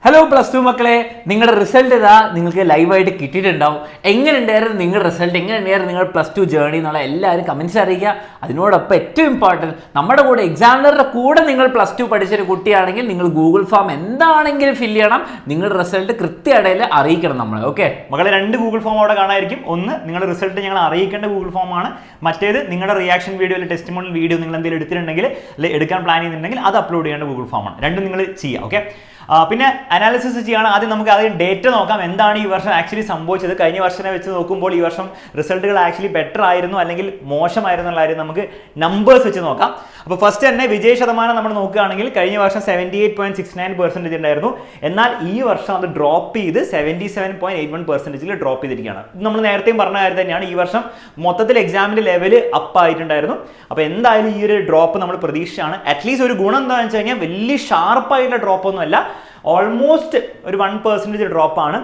Hello plus two മക്കളെ, നിങ്ങളുടെ result ഇതാ നിങ്ങൾക്ക് ലൈവായിട്ട് കിട്ടിയിട്ടുണ്ടാവും. എങ്ങനെ ഉണ്ടായിരുന്നു നിങ്ങളുടെ റിസൾട്ട്, എങ്ങനെ ഉണ്ടായിരുന്നു നിങ്ങൾ പ്ലസ് ടു ജേർണി എന്നുള്ള എല്ലാവരും കമൻറ്റ്സ് അറിയിക്കുക. അതിനോടൊപ്പം ഏറ്റവും ഇമ്പോർട്ടൻറ്റ്, നമ്മുടെ കൂടെ എക്സാമിനറുടെ കൂടെ നിങ്ങൾ പ്ലസ് ടു പഠിച്ചൊരു കുട്ടിയാണെങ്കിൽ നിങ്ങൾ ഗൂഗിൾ ഫോം എന്താണെങ്കിലും ഫില്ല് ചെയ്യണം. നിങ്ങളുടെ റിസൾട്ട് കൃത്യമായിട്ട് അറിയിക്കണം നമ്മൾ. ഓക്കെ മക്കളെ, രണ്ട് ഗൂഗിൾ ഫോം അവിടെ കാണാമായിരിക്കും. ഒന്ന് നിങ്ങളുടെ റിസൾട്ട് ഞങ്ങൾ അറിയിക്കേണ്ട ഗൂഗിൾ ഫോമാണ്. മറ്റേത് നിങ്ങളുടെ റിയാക്ഷൻ വീഡിയോ അല്ലെങ്കിൽ ടെസ്റ്റിമോണിയൽ വീഡിയോ നിങ്ങൾ എന്തെങ്കിലും എടുത്തിട്ടുണ്ടെങ്കിൽ അല്ലെങ്കിൽ എടുക്കാൻ പ്ലാൻ ചെയ്യുന്നുണ്ടെങ്കിൽ അത് അപ്ലോഡ് ചെയ്യേണ്ട ഗൂഗിൾ ഫോമാണ്. രണ്ടും നിങ്ങൾ ചെയ്യുക. ഓക്കെ, പിന്നെ അനാലിസിസ് ചെയ്യണം. ആദ്യം നമുക്ക് ആദ്യം ഡേറ്റ നോക്കാം. എന്താണ് ഈ വർഷം ആക്ച്വലി സംഭവിച്ചത്? കഴിഞ്ഞ വർഷത്തെ വെച്ച് നോക്കുമ്പോൾ ഈ വർഷം റിസൾട്ടുകൾ ആക്ച്വലി ബെറ്റർ ആയിരുന്നു അല്ലെങ്കിൽ മോശമായിരുന്നു എന്നുള്ള കാര്യം നമുക്ക് നമ്പേഴ്സ് വെച്ച് നോക്കാം. അപ്പോൾ ഫസ്റ്റ് തന്നെ വിജയ ശതമാനം നമ്മൾ നോക്കുകയാണെങ്കിൽ കഴിഞ്ഞ വർഷം 78.69% ഉണ്ടായിരുന്നു. എന്നാൽ ഈ വർഷം അത് ഡ്രോപ്പ് ചെയ്ത് 77.81% ഡ്രോപ്പ് ചെയ്തിരിക്കുകയാണ്. ഇത് നമ്മൾ നേരത്തെയും പറഞ്ഞ കാര്യം തന്നെയാണ്. ഈ വർഷം മൊത്തത്തിൽ എക്സാമിൻ്റെ ലെവൽ അപ്പ് ആയിട്ടുണ്ടായിരുന്നു. അപ്പോൾ എന്തായാലും ഈ ഒരു ഡ്രോപ്പ് നമ്മൾ പ്രതീക്ഷിച്ചാണ്. അറ്റ്ലീസ്റ്റ് ഒരു ഗുണം എന്താണെന്ന് വെച്ച് കഴിഞ്ഞാൽ വലിയ ഷാർപ്പായിട്ടുള്ള ഡ്രോപ്പൊന്നുമല്ല, ഓൾമോസ്റ്റ് ഒരു 1% ഡ്രോപ്പാണ്.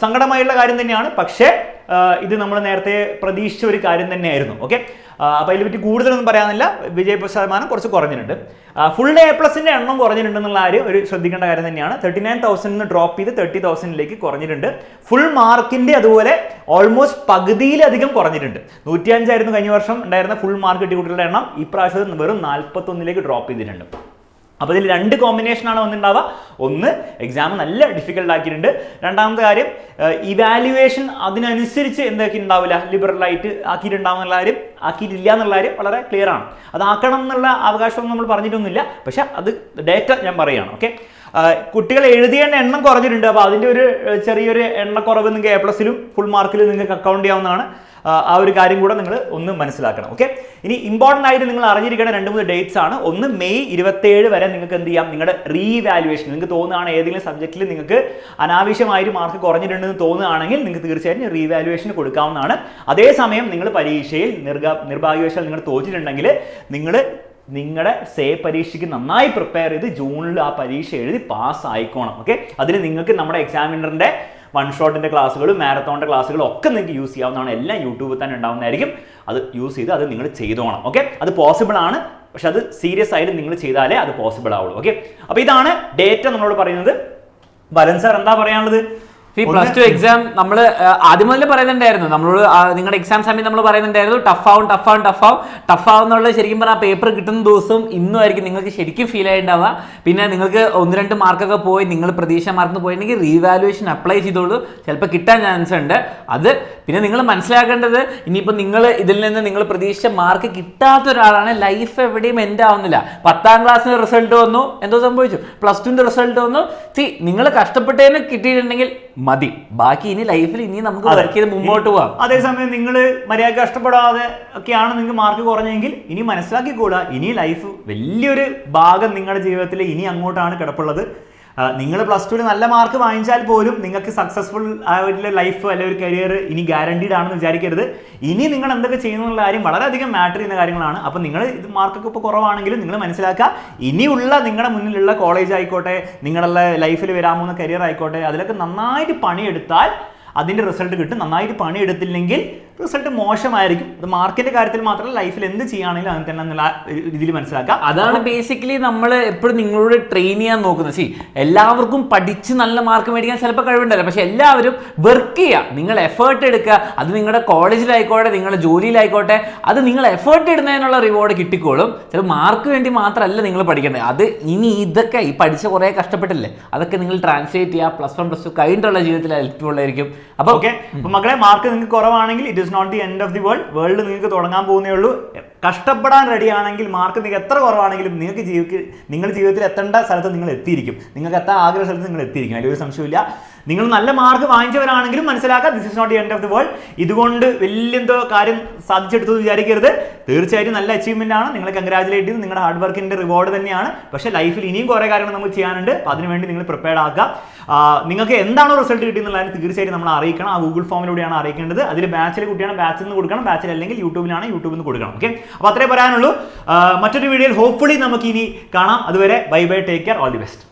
സങ്കടമായുള്ള കാര്യം തന്നെയാണ്, പക്ഷേ ഇത് നമ്മൾ നേരത്തെ പ്രതീക്ഷിച്ച ഒരു കാര്യം തന്നെയായിരുന്നു. ഓക്കെ, അപ്പോൾ അതിനെ പറ്റി കൂടുതലൊന്നും പറയാനില്ല. വിജയ ശതമാനം കുറച്ച് കുറഞ്ഞിട്ടുണ്ട്. ഫുൾ A+ന്റെ എണ്ണം കുറഞ്ഞിട്ടുണ്ടെന്നുള്ള കാര്യം ഒരു ശ്രദ്ധിക്കേണ്ട കാര്യം തന്നെയാണ്. 39,000 ഡ്രോപ്പ് ചെയ്ത് 30,000 കുറഞ്ഞിട്ടുണ്ട്. ഫുൾ മാർക്കിന്റെ അതുപോലെ ഓൾമോസ്റ്റ് പകുതിയിലധികം കുറഞ്ഞിട്ടുണ്ട്. 105 ആയിരുന്നു കഴിഞ്ഞ വർഷം ഉണ്ടായിരുന്ന ഫുൾ മാർക്ക് കിട്ടിയ കുട്ടികളുടെ എണ്ണം. ഈ പ്രാവശ്യം വെറും 41 ഡ്രോപ്പ് ചെയ്തിട്ടുണ്ട്. അപ്പോൾ ഇതിൽ രണ്ട് കോമ്പിനേഷനാണ് വന്നിട്ടുണ്ടാവുക. ഒന്ന്, എക്സാം നല്ല ഡിഫിക്കൽട്ട് ആക്കിയിട്ടുണ്ട്. രണ്ടാമത്തെ കാര്യം, ഇവാലുവേഷൻ അതിനനുസരിച്ച് എന്തൊക്കെ ഉണ്ടാവില്ല, ലിബറലായിട്ട് ആക്കിയിട്ടുണ്ടാവും എന്നുള്ള കാര്യം, ആക്കിയിട്ടില്ല എന്നുള്ള കാര്യം വളരെ ക്ലിയർ ആണ്. അതാക്കണം എന്നുള്ള അവകാശമൊന്നും നമ്മൾ പറഞ്ഞിട്ടൊന്നുമില്ല, പക്ഷെ അത് ഡേറ്റ ഞാൻ പറയുകയാണ്. ഓക്കെ, കുട്ടികൾ എഴുതിയേണ്ട എണ്ണം കുറഞ്ഞിട്ടുണ്ട്. അപ്പോൾ അതിൻ്റെ ഒരു ചെറിയൊരു എണ്ണക്കുറവ് നിങ്ങൾക്ക് A+ലും ഫുൾ മാർക്കിലും നിങ്ങൾക്ക് അക്കൗണ്ട് ചെയ്യാവുന്നതാണ്. ആ ഒരു കാര്യം കൂടെ നിങ്ങൾ ഒന്ന് മനസ്സിലാക്കണം. ഓക്കെ, ഇനി ഇമ്പോർട്ടൻ്റ് ആയിട്ട് നിങ്ങൾ അറിഞ്ഞിരിക്കേണ്ട 2-3 ഡേറ്റ്സ് ആണ്. ഒന്ന്, മെയ് 27 വരെ നിങ്ങൾക്ക് എന്ത് ചെയ്യാം, നിങ്ങളുടെ റീവാലുവേഷൻ നിങ്ങൾക്ക് തോന്നുകയാണ് ഏതെങ്കിലും സബ്ജക്റ്റിൽ നിങ്ങൾക്ക് അനാവശ്യമായിട്ട് മാർക്ക് കുറഞ്ഞിട്ടുണ്ടെന്ന് തോന്നുകയാണെങ്കിൽ നിങ്ങൾക്ക് തീർച്ചയായിട്ടും റീവാലുവേഷൻ കൊടുക്കാവുന്നതാണ്. അതേസമയം നിങ്ങൾ പരീക്ഷയിൽ നിർഭാഗ്യവശാൽ നിങ്ങൾ തോറ്റിട്ടുണ്ടെങ്കിൽ നിങ്ങളുടെ പരീക്ഷയ്ക്ക് നന്നായി പ്രിപ്പയർ ചെയ്ത് ജൂണിൽ ആ പരീക്ഷ എഴുതി പാസ് ആയിക്കോണം. ഓക്കെ, അതിന് നിങ്ങൾക്ക് നമ്മുടെ എക്സാമിനറിൻ്റെ വൺ ഷോട്ടിൻ്റെ ക്ലാസ്സുകളും മാരത്തോണിൻ്റെ ക്ലാസ്സുകളും ഒക്കെ നിങ്ങൾക്ക് യൂസ് ചെയ്യാവുന്നതാണ്. എല്ലാം യൂട്യൂബിൽ തന്നെ ഉണ്ടാവുന്നതായിരിക്കും. അത് യൂസ് ചെയ്ത് അത് നിങ്ങൾ ചെയ്തോണം. ഓക്കെ, അത് പോസിബിൾ ആണ്, പക്ഷെ അത് സീരിയസ് ആയിട്ട് നിങ്ങൾ ചെയ്താലേ അത് പോസിബിൾ ആവുള്ളൂ. ഓക്കെ, അപ്പോൾ ഇതാണ് ഡേറ്റ നമ്മളോട് പറയുന്നത്. ബലൻ സാർ എന്താ പറയാനുള്ളത്? പ്ലസ് ടു എക്സാം നമ്മൾ ആദ്യം മുതലേ പറയുന്നുണ്ടായിരുന്നു, നമ്മളോട് നിങ്ങളുടെ എക്സാം സമയം നമ്മൾ പറയുന്നുണ്ടായിരുന്നു ടഫ് ആവും എന്നുള്ളത്. ശരിക്കും പറഞ്ഞാൽ പേപ്പർ കിട്ടുന്ന ദിവസവും ഇന്നും ആയിരിക്കും നിങ്ങൾക്ക് ശരിക്കും ഫീൽ ആയിട്ടുണ്ടാവുക. പിന്നെ നിങ്ങൾക്ക് 1-2 മാർക്കൊക്കെ പോയി നിങ്ങൾ പ്രതീക്ഷ മാർക്ക് പോയിട്ടുണ്ടെങ്കിൽ റീവാലുവേഷൻ അപ്ലൈ ചെയ്തോളൂ, ചിലപ്പോൾ കിട്ടാൻ ചാൻസ് ഉണ്ട്. അത് പിന്നെ നിങ്ങൾ മനസ്സിലാക്കേണ്ടത്, ഇനിയിപ്പോൾ നിങ്ങൾ ഇതിൽ നിന്ന് നിങ്ങൾ പ്രതീക്ഷിച്ച മാർക്ക് കിട്ടാത്ത ഒരാളാണ്, ലൈഫ് എവിടെയും എൻഡ് ആവുന്നില്ല. 10ാം ക്ലാസ്സിന് റിസൾട്ട് വന്നു, എന്തോ സംഭവിച്ചു, പ്ലസ് ടുവിൻ്റെ റിസൾട്ട് വന്നു. നിങ്ങൾ കഷ്ടപ്പെട്ടതിന് കിട്ടിയിട്ടുണ്ടെങ്കിൽ മതി, ബാക്കി ഇനി ലൈഫിൽ ഇനി നമുക്ക് വർക്ക് ചെയ്ത് മുമ്പോട്ട് പോവാം. അതേസമയം നിങ്ങൾ മര്യാദ കഷ്ടപ്പെടാതെ ഒക്കെയാണ് നിങ്ങൾക്ക് മാർക്ക് കുറഞ്ഞെങ്കിൽ ഇനി മനസ്സിലാക്കിക്കൂടാ, ഇനി ലൈഫ് വലിയൊരു ഭാഗം നിങ്ങളുടെ ജീവിതത്തിൽ ഇനി അങ്ങോട്ടാണ് കിടപ്പുള്ളത്. നിങ്ങൾ പ്ലസ് ടുവിൽ നല്ല മാർക്ക് വാങ്ങിച്ചാൽ പോലും നിങ്ങൾക്ക് സക്സസ്ഫുൾ ആയിട്ടുള്ള ലൈഫ് അല്ലെങ്കിൽ ഒരു കരിയർ ഇനി ഗ്യാരണ്ടീഡ് ആണെന്ന് വിചാരിക്കരുത്. ഇനി നിങ്ങൾ എന്തൊക്കെ ചെയ്യുന്നുള്ള കാര്യം വളരെയധികം മാറ്റർ ചെയ്യുന്ന കാര്യങ്ങളാണ്. അപ്പോൾ നിങ്ങൾ ഇത് മാർക്കൊക്കെ ഇപ്പോൾ കുറവാണെങ്കിലും നിങ്ങൾ മനസ്സിലാക്കുക, ഇനിയുള്ള നിങ്ങളുടെ മുന്നിലുള്ള കോളേജ് ആയിക്കോട്ടെ, നിങ്ങളുടെ ലൈഫിൽ വരാൻ പോകുന്ന കരിയർ ആയിക്കോട്ടെ, അതിലൊക്കെ നന്നായിട്ട് പണിയെടുത്താൽ അതിൻ്റെ റിസൾട്ട് കിട്ടും. നന്നായിട്ട് പണിയെടുത്തില്ലെങ്കിൽ റിസൾട്ട് മോശമായിരിക്കും. അത് മാർക്കിന്റെ കാര്യത്തിൽ മാത്രമല്ല, ലൈഫിൽ എന്ത് ചെയ്യുകയാണെങ്കിലും അങ്ങനെ തന്നെ എന്നുള്ള രീതിയിൽ മനസ്സിലാക്കുക. അതാണ് ബേസിക്കലി നമ്മൾ എപ്പോഴും നിങ്ങളോട് ട്രെയിൻ ചെയ്യാൻ നോക്കുന്നത്. എല്ലാവർക്കും പഠിച്ച് നല്ല മാർക്ക് മേടിക്കാൻ ചിലപ്പോൾ കഴിവുണ്ടല്ലോ, പക്ഷെ എല്ലാവരും വർക്ക് ചെയ്യുക, നിങ്ങൾ എഫേർട്ട് എടുക്കുക. അത് നിങ്ങളുടെ കോളേജിലായിക്കോട്ടെ, നിങ്ങളുടെ ജോലിയിലായിക്കോട്ടെ, അത് നിങ്ങൾ എഫേർട്ട് ഇടുന്നതിനുള്ള റിവാർഡ് കിട്ടിക്കോളും. ചില മാർക്ക് വേണ്ടി മാത്രമല്ല നിങ്ങൾ പഠിക്കേണ്ടത്. അത് ഇനി ഇതൊക്കെ ഈ പഠിച്ച കുറേ കഷ്ടപ്പെട്ടില്ലേ, അതൊക്കെ നിങ്ങൾ ട്രാൻസ്ലേറ്റ് ചെയ്യുക. +1 +2 കഴിഞ്ഞിട്ടുള്ള ജീവിതത്തിൽ ഹെൽപ്ഫുള്ളായിരിക്കും. അപ്പോൾ ഓക്കെ, അപ്പോൾ മക്കളെ, മാർക്ക് നിങ്ങൾക്ക് കുറവാണെങ്കിൽ it is not the end of the world. നിങ്ങൾക്ക് തുടങ്ങാൻ പോകുന്നേ ഉള്ളൂ. കഷ്ടപ്പെടാൻ റെഡിയാണെങ്കിൽ മാർക്ക് നിങ്ങൾക്ക് എത്ര കുറവാണെങ്കിലും നിങ്ങൾ ജീവിതത്തിൽ എത്തേണ്ട സ്ഥലത്ത് നിങ്ങൾ എത്തിയിരിക്കും. നിങ്ങൾക്ക് എത്താൻ ആഗ്രഹ സ്ഥലത്ത് നിങ്ങൾ എത്തിയിരിക്കും, അതിലൊരു സംശയമില്ല. നിങ്ങൾ നല്ല മാർക്ക് വാങ്ങിച്ചവരാണെങ്കിലും മനസ്സിലാക്കുക, this is not the end of the world. ഇതുകൊണ്ട് വലിയെന്തോ കാര്യം സാധിച്ചെടുത്തു വിചാരിക്കരുത്. തീർച്ചയായിട്ടും നല്ല അച്ചീവ്മെന്റ് ആണ്. നിങ്ങളെ കൺഗ്രാജുലേറ്റ് ചെയ്ത് നിങ്ങളുടെ ഹാർഡ് വർക്കിന്റെ റിവാർഡ് തന്നെയാണ്. പക്ഷേ ലൈഫിൽ ഇനിയും കുറേ കാര്യങ്ങൾ നമുക്ക് ചെയ്യാനുണ്ട്. അപ്പോൾ അതിനുവേണ്ടി നിങ്ങൾ പ്രിപ്പയർഡ് ആക്കുക. നിങ്ങൾക്ക് എന്താണോ റിസൾട്ട് കിട്ടിയെന്നുള്ളത് തീർച്ചയായിട്ടും നമ്മൾ അറിയിക്കണം. ആ ഗൂഗിൾ ഫോമിലൂടെയാണ് അറിയിക്കേണ്ടത്. അതിൽ ബാച്ചിൽ കുട്ടിയാണ് ബാച്ചിൽ നിന്ന് കൊടുക്കണം, ബാച്ചിൽ അല്ലെങ്കിൽ യൂട്യൂബിൽ നിന്ന് കൊടുക്കണം. ഓക്കെ, അപ്പോൾ അത്രേ പറയാനുള്ളൂ. മറ്റൊരു വീഡിയോയിൽ ഹോപ്പ്ഫുള്ളി നമുക്ക് ഇനി കാണാം. അതുവരെ bye bye, take care, all the best.